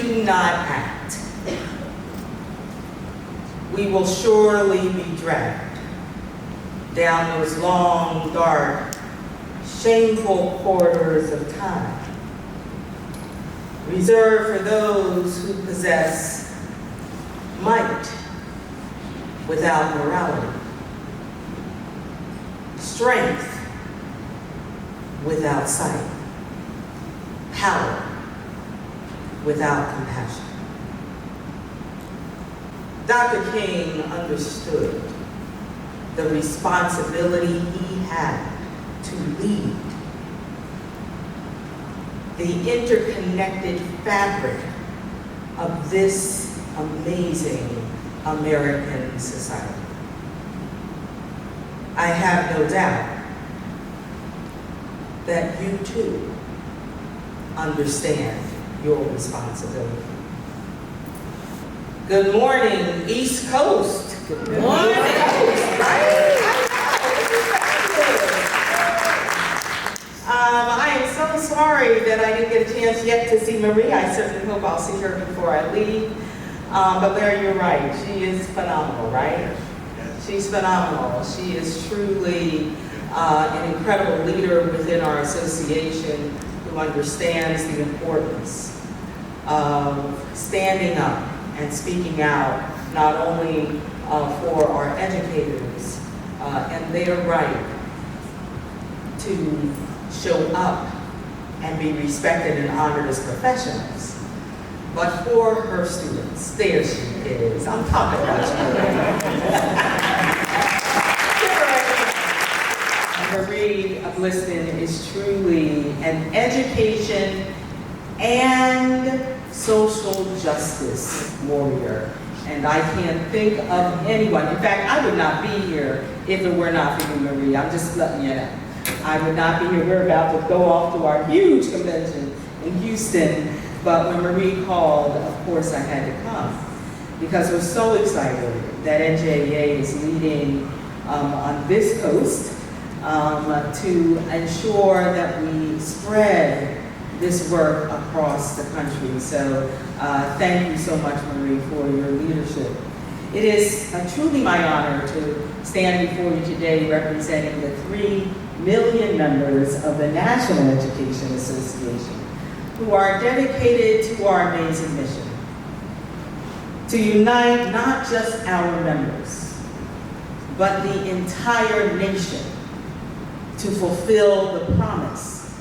do not act, we will surely be dragged down those long, dark, shameful corridors of time, reserved for those who possess might without morality, strength without sight, power without compassion. Dr. King understood the responsibility he had to lead the interconnected fabric of this amazing American society. I have no doubt that you too understand your responsibility. Good morning, East Coast. Good morning. I am so sorry that I didn't get a chance yet to see Marie. I certainly hope I'll see her before I leave. But Larry, you're right. She is phenomenal, right? She's phenomenal. She is truly an incredible leader within our association who understands the importance of standing up and speaking out, not only for our educators and their right to show up and be respected and honored as professionals, but for her students. There she is. I'm talking about you. Marie Bliston is truly an education and social justice warrior. And I can't think of anyone. In fact, I would not be here if it were not for you, Marie. I'm just letting you know. I would not be here. We're about to go off to our huge convention in Houston. But when Marie called, of course I had to come because we're so excited that NJEA is leading on this coast to ensure that we spread this work across the country. So thank you so much, Marie, for your leadership. It is truly my honor to stand before you today representing the 3 million members of the National Education Association who are dedicated to our amazing mission, to unite not just our members, but the entire nation to fulfill the promise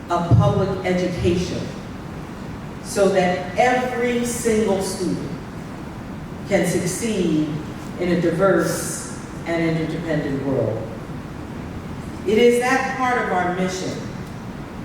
of public education so that every single student can succeed in a diverse and interdependent world. It is that part of our mission,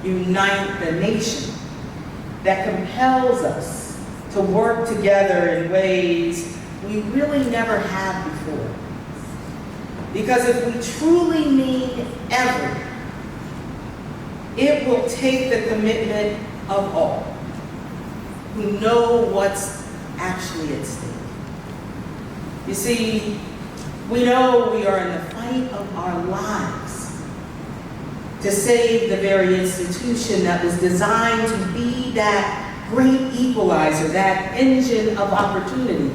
unite the nation, that compels us to work together in ways we really never have before. Because if we truly mean ever, it will take the commitment of all who know what's actually at stake. You see, we know we are in the fight of our lives to save the very institution that was designed to be that great equalizer, that engine of opportunity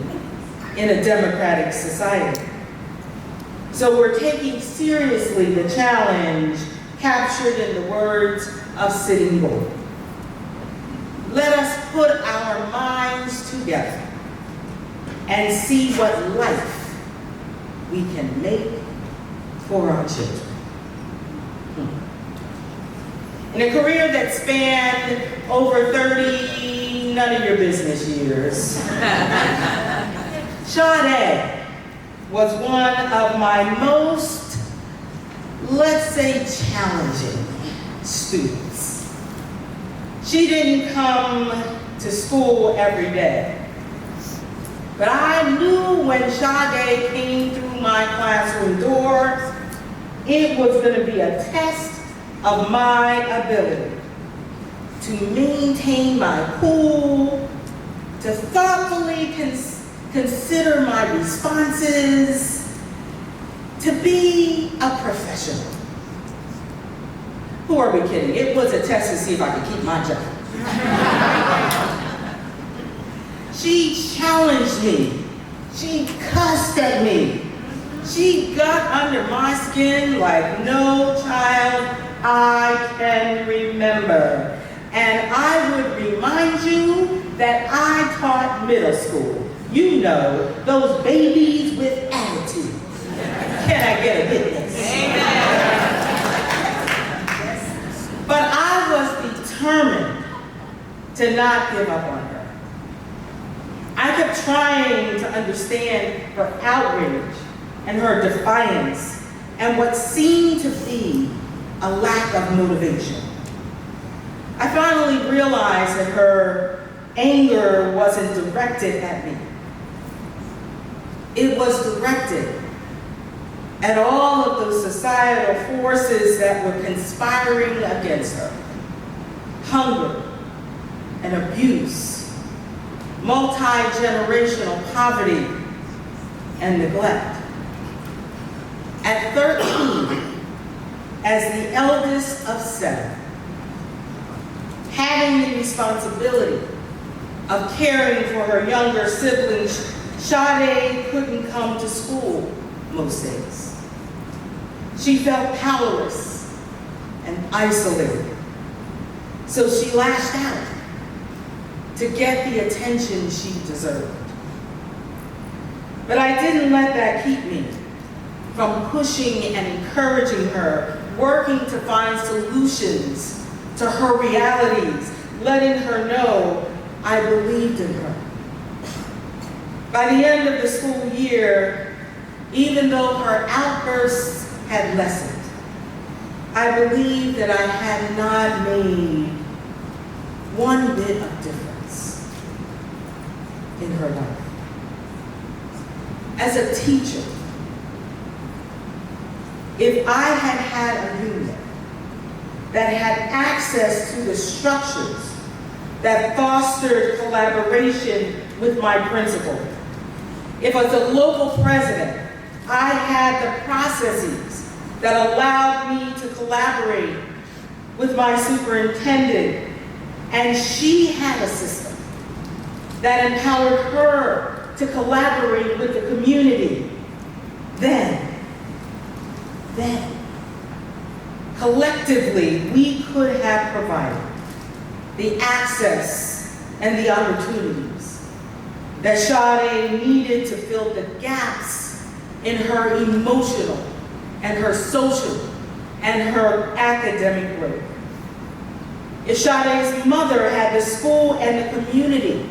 in a democratic society. So we're taking seriously the challenge captured in the words of Sitting Bull. Let us put our minds together and see what life we can make for our children. In a career that spanned over 30 none of your business years, Sade was one of my most, let's say, challenging students. She didn't come to school every day, but I knew when Sade came through my classroom doors, it was going to be a test of my ability to maintain my cool, to thoughtfully consider my responses, to be a professional. Who are we kidding? It was a test to see if I could keep my job. challenged me. She cussed at me. She got under my skin like no child I can remember. And I would remind you that I taught middle school. You know, those babies with attitude. Can I get a witness? Amen. But I was determined to not give up on her. I kept trying to understand her outrage and her defiance and what seemed to be a lack of motivation. I finally realized that her anger wasn't directed at me. It was directed at all of those societal forces that were conspiring against her. Hunger and abuse, multi-generational poverty and neglect. At 13, as the eldest of 7, having the responsibility of caring for her younger siblings, Sade couldn't come to school most days. She felt powerless and isolated. So she lashed out to get the attention she deserved. But I didn't let that keep me from pushing and encouraging her, working to find solutions to her realities, letting her know I believed in her. By the end of the school year, even though her outbursts had lessened, I believe that I had not made one bit of difference in her life. As a teacher, if I had had a union that had access to the structures that fostered collaboration with my principal, if as a local president, I had the processes that allowed me to collaborate with my superintendent, and she had a system that empowered her to collaborate with the community, then, collectively, we could have provided the access and the opportunities that Sade needed to fill the gaps in her emotional and her social and her academic growth. If Sade's mother had the school and the community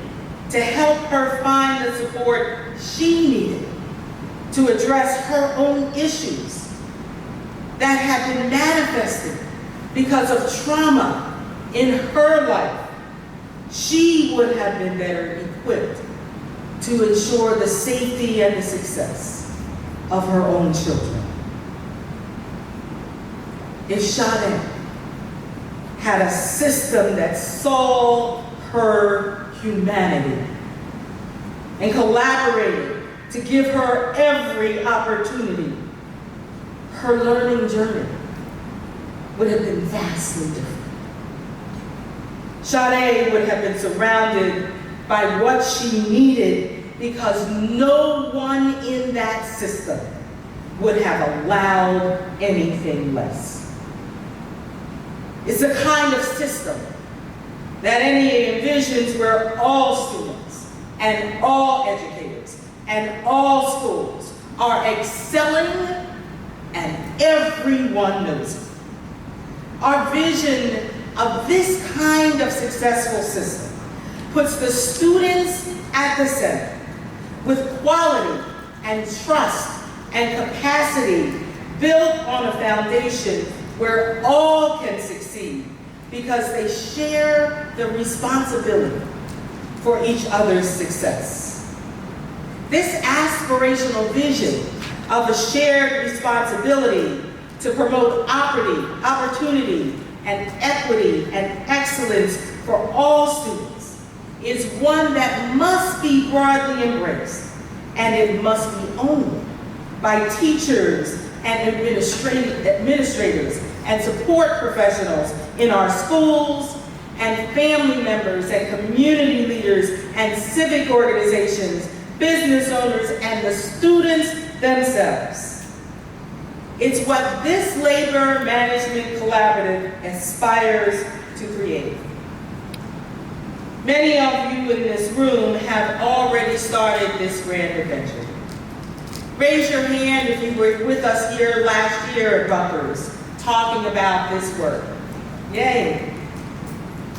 to help her find the support she needed to address her own issues that had been manifested because of trauma in her life, she would have been better equipped to ensure the safety and the success of her own children. If Sade had a system that saw her humanity and collaborated to give her every opportunity, her learning journey would have been vastly different. Sade would have been surrounded by what she needed because no one in that system would have allowed anything less. It's a kind of system that NEA envisions where all students and all educators and all schools are excelling and everyone knows it. Our vision of this kind of successful system puts the students at the center with quality and trust and capacity built on a foundation where all can succeed because they share the responsibility for each other's success. This aspirational vision of a shared responsibility to promote opportunity and equity and excellence for all students is one that must be broadly embraced, and it must be owned by teachers and administrators and support professionals in our schools, and family members and community leaders and civic organizations business owners, and the students themselves. It's what this labor management collaborative aspires to create. Many of you in this room have already started this grand adventure. Raise your hand if you were with us here last year at Rutgers talking about this work. Yay.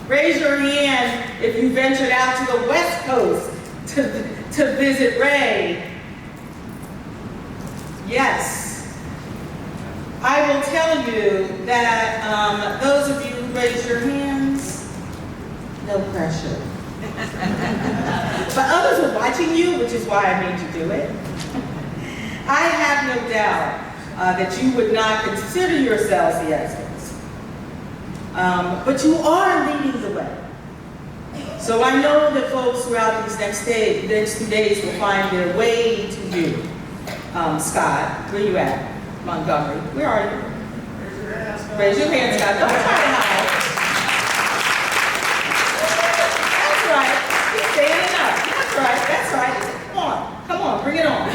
Raise your hand if you ventured out to the West Coast to visit Ray. Yes. I will tell you that those of you who raise your hands, no pressure. But others are watching you, which is why I made you do it. I have no doubt that you would not consider yourselves the experts. But you are leading the way. So I know that folks throughout these next few days will find their way to you. Scott, where you at? Montgomery, where are you? Raise your hand, Scott. Don't try to hide. That's right. He's standing up. That's right. That's right. Come on, bring it on.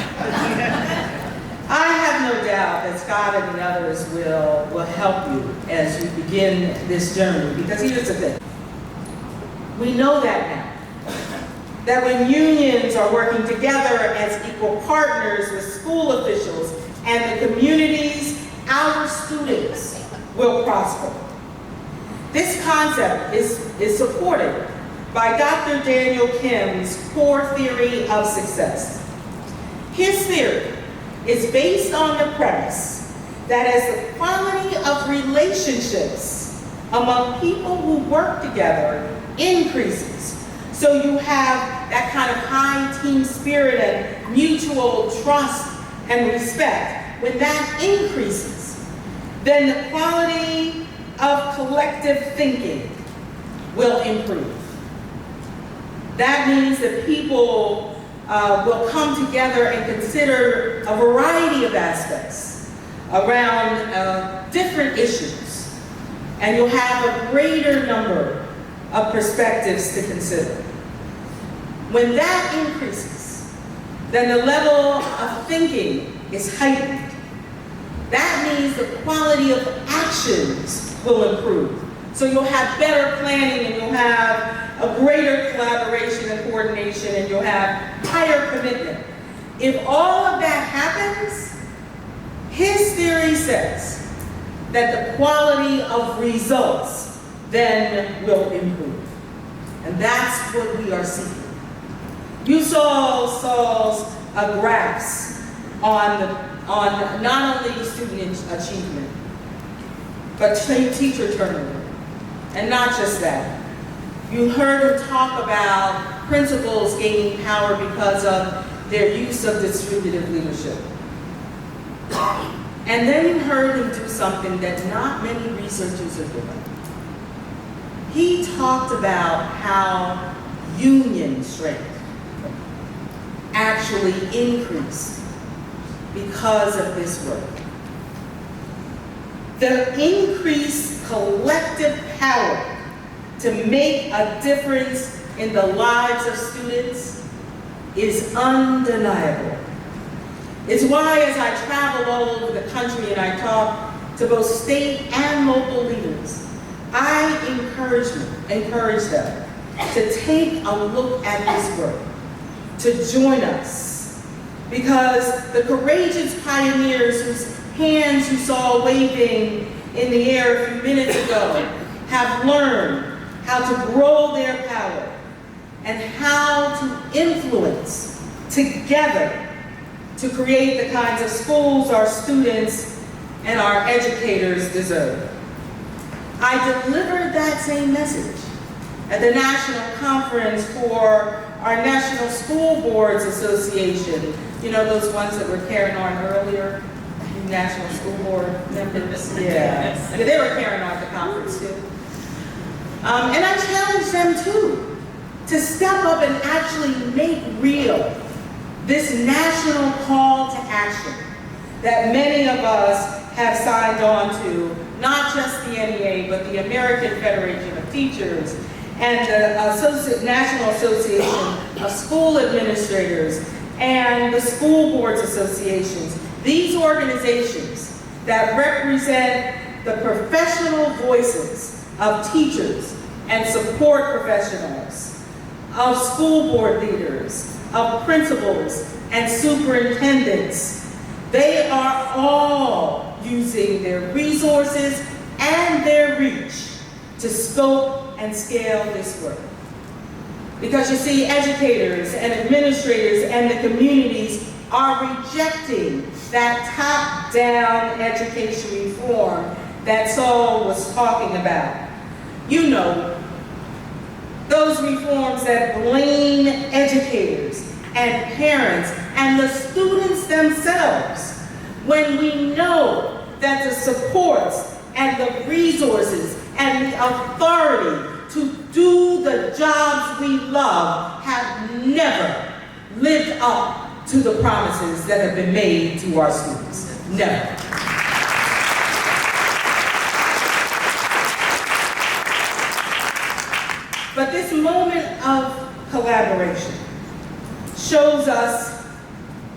I have no doubt that Scott and the others will help you as you begin this journey, because here's the thing. We know that now. That when unions are working together as equal partners with school officials and the communities, our students will prosper. This concept is supported by Dr. Daniel Kim's core theory of success. His theory is based on the premise that as the quality of relationships among people who work together increases, so you have that kind of high team spirit and mutual trust and respect, when that increases, then the quality of collective thinking will improve. That means that people will come together and consider a variety of aspects around different issues, and you'll have a greater number of perspectives to consider. When that increases, then the level of thinking is heightened. That means the quality of actions will improve. So you'll have better planning, and you'll have a greater collaboration and coordination, and you'll have higher commitment. If all of that happens, his theory says that the quality of results then will improve. And that's what we are seeking. You saw Saul's graphs on not only student achievement, but teacher turnover. And not just that. You heard him talk about principals gaining power because of their use of distributive leadership. And then you heard him do something that not many researchers are doing. He talked about how union strength actually increased because of this work. The increased collective power to make a difference in the lives of students is undeniable. It's why, as I travel all over the country and I talk to both state and local leaders, I encourage them to take a look at this work, to join us, because the courageous pioneers whose hands you saw waving in the air a few minutes ago have learned how to grow their power and how to influence together to create the kinds of schools our students and our educators deserve. I delivered that same message at the National Conference for our National School Boards Association. You know, those ones that were carrying on earlier? National School Board members? Yeah. They were carrying on at the conference too. And I challenged them too to step up and actually make real this national call to action that many of us have signed on to, not just the NEA, but the American Federation of Teachers and the National Association of School Administrators and the School Boards Associations, these organizations that represent the professional voices of teachers and support professionals, of school board leaders, of principals and superintendents. They are all using their resources and their reach to scope and scale this work. Because you see, educators and administrators and the communities are rejecting that top-down education reform that Saul was talking about. You know, those reforms that blame educators and parents and the students themselves, when we know that the supports and the resources and the authority to do the jobs we love have never lived up to the promises that have been made to our students. Never. But this moment of collaboration shows us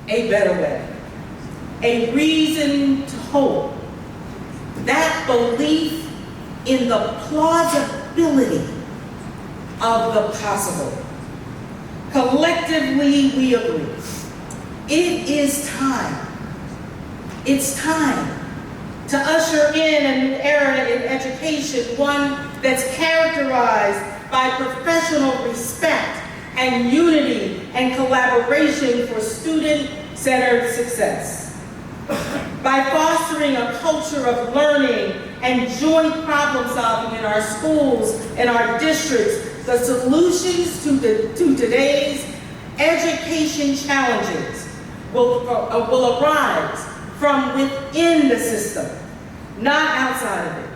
a better way, a reason to hope, that belief in the plausibility of the possible. Collectively, we agree. It is time. It's time to usher in a new era in education, one that's characterized by professional respect and unity and collaboration for student-centered success. By fostering a culture of learning and joint problem solving in our schools and our districts, the solutions to today's education challenges will arise from within the system, not outside of it.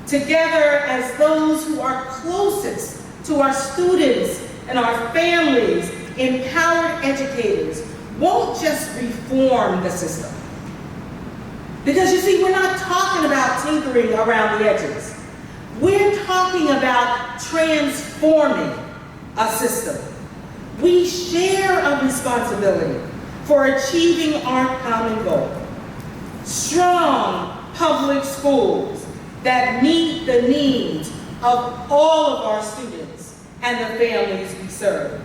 Together as those who are closest to our students and our families, empowered educators won't just reform the system. Because you see, we're not talking about tinkering around the edges. We're talking about transforming a system. We share a responsibility for achieving our common goal. Strong public schools that meet the needs of all of our students and the families we serve.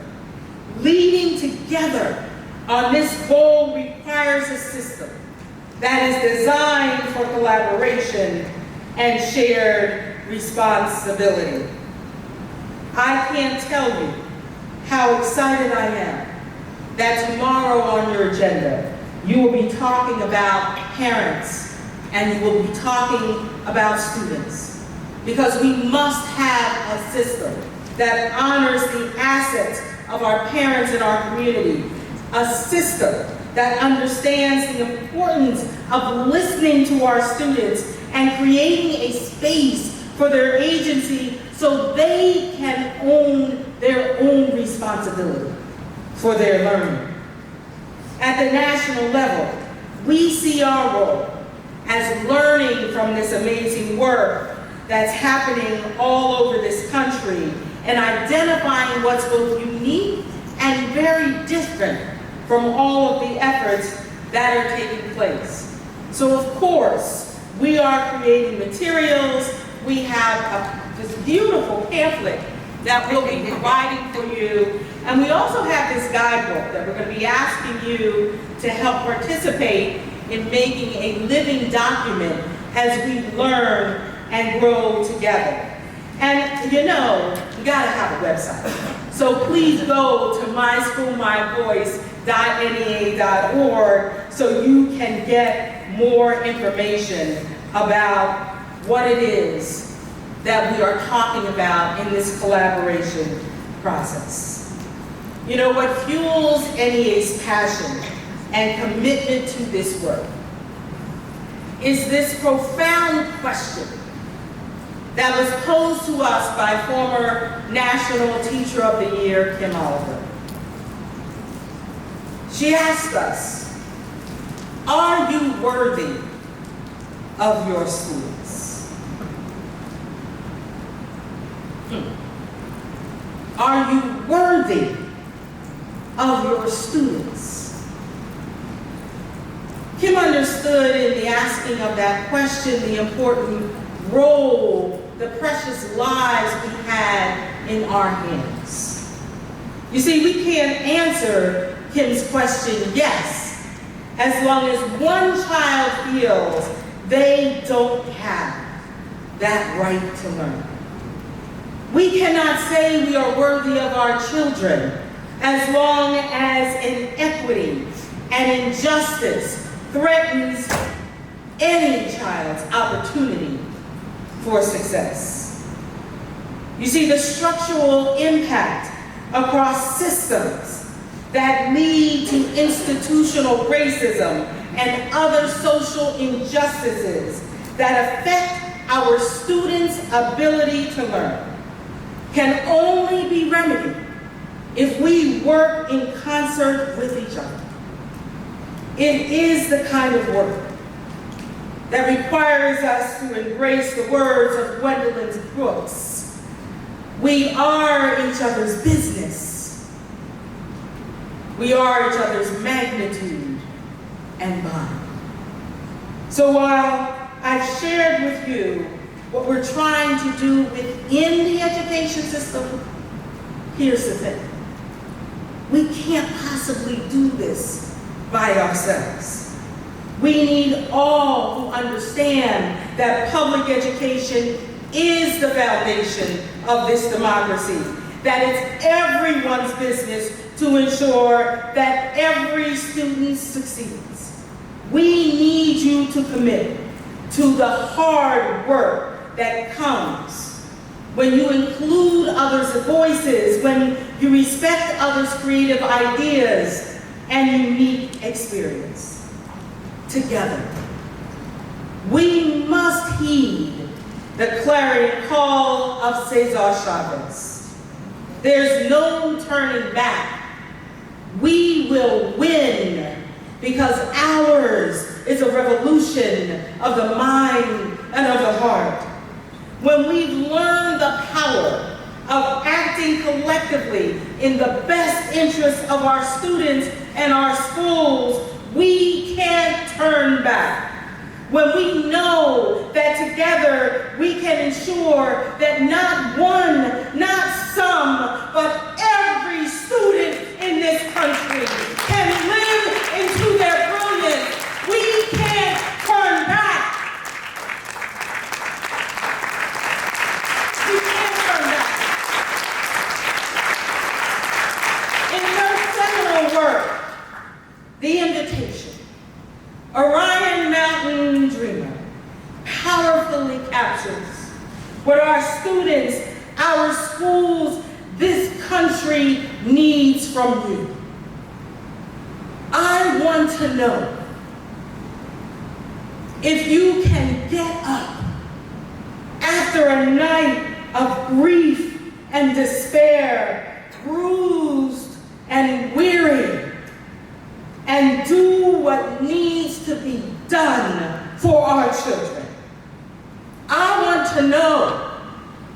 Leading together on this goal requires a system that is designed for collaboration and shared responsibility. I can't tell you how excited I am that tomorrow on your agenda, you will be talking about parents and you will be talking about students. Because we must have a system that honors the assets of our parents and our community. A system that understands the importance of listening to our students and creating a space for their agency so they can own their own responsibility for their learning. At the national level, we see our role as learning from this amazing work that's happening all over this country and identifying what's both unique and very different from all of the efforts that are taking place. So of course, we are creating materials. We have this beautiful pamphlet that we'll be providing for you. And we also have this guidebook that we're going to be asking you to help participate in making a living document as we learn and grow together. And you know, you gotta have a website. So please go to myschoolmyvoice.nea.org so you can get more information about what it is that we are talking about in this collaboration process. You know, what fuels NEA's passion and commitment to this work is this profound question that was posed to us by former National Teacher of the Year, Kim Oliver. She asked us, are you worthy of your students? Are you worthy of your students? Kim understood in the asking of that question the important role, the precious lives we had in our hands. You see, we can't answer Kim's question, yes, as long as one child feels they don't have that right to learn. We cannot say we are worthy of our children as long as inequity and injustice threatens any child's opportunity for success. You see, the structural impact across systems that lead to institutional racism and other social injustices that affect our students' ability to learn can only be remedied if we work in concert with each other. It is the kind of work that requires us to embrace the words of Gwendolyn Brooks. We are each other's business. We are each other's magnitude and bond. So while I've shared with you what we're trying to do within the education system, here's the thing. We can't possibly do this by ourselves. We need all who understand that public education is the foundation of this democracy, that it's everyone's business to ensure that every student succeeds. We need you to commit to the hard work that comes when you include others' voices, when you respect others' creative ideas and unique experience. Together, we must heed the clarion call of Cesar Chavez. There's no turning back. We will win because ours is a revolution of the mind and of the heart. When we've learned the power of acting collectively in the best interests of our students and our schools, we can't turn back. When we know that together we can ensure that not one, not some, but every student in this country can live into their brilliance, we can't turn back. We can't turn back. In her seminal work, The Invitation, Orion Mountain Dreamer powerfully captures what our students, our schools, this country needs from you. I want to know if you can get up after a night of grief and despair, bruised and weary, and do what needs to be done for our children. I want to know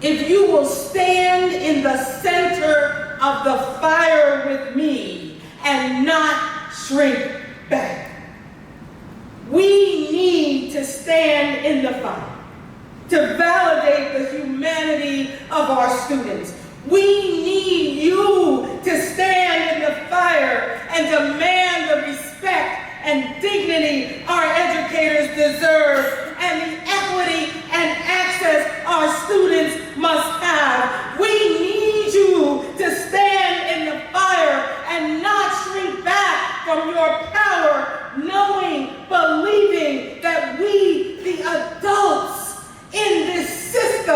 if you will stand in the center of the fire with me and not shrink back. We need to stand in the fire to validate the humanity of our students. We need you to stand in the fire and demand the respect and dignity our educators deserve and the equity and access our students must have. We need you to stand in the fire and not shrink back from your power, knowing, believing that we, the adults in this system,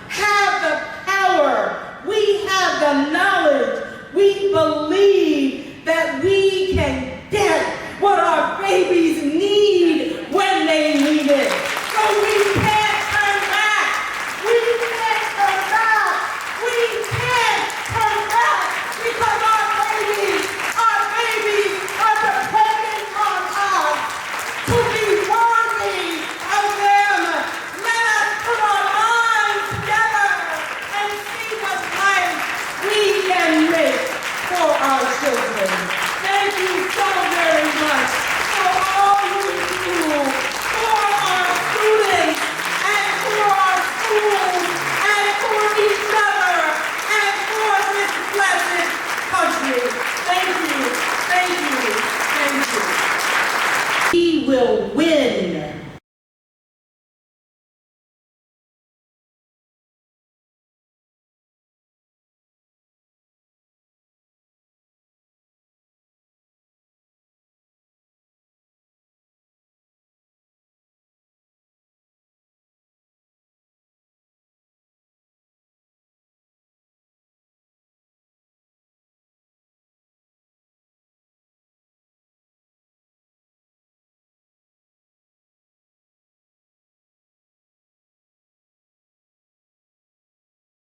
have the power. We have the knowledge. We believe that we can get what our babies need when they need it. So we can't turn back. We can't turn back. We can't turn back because our babies are dependent on us to be worthy of them. Let us put our minds together and see what life we can make for our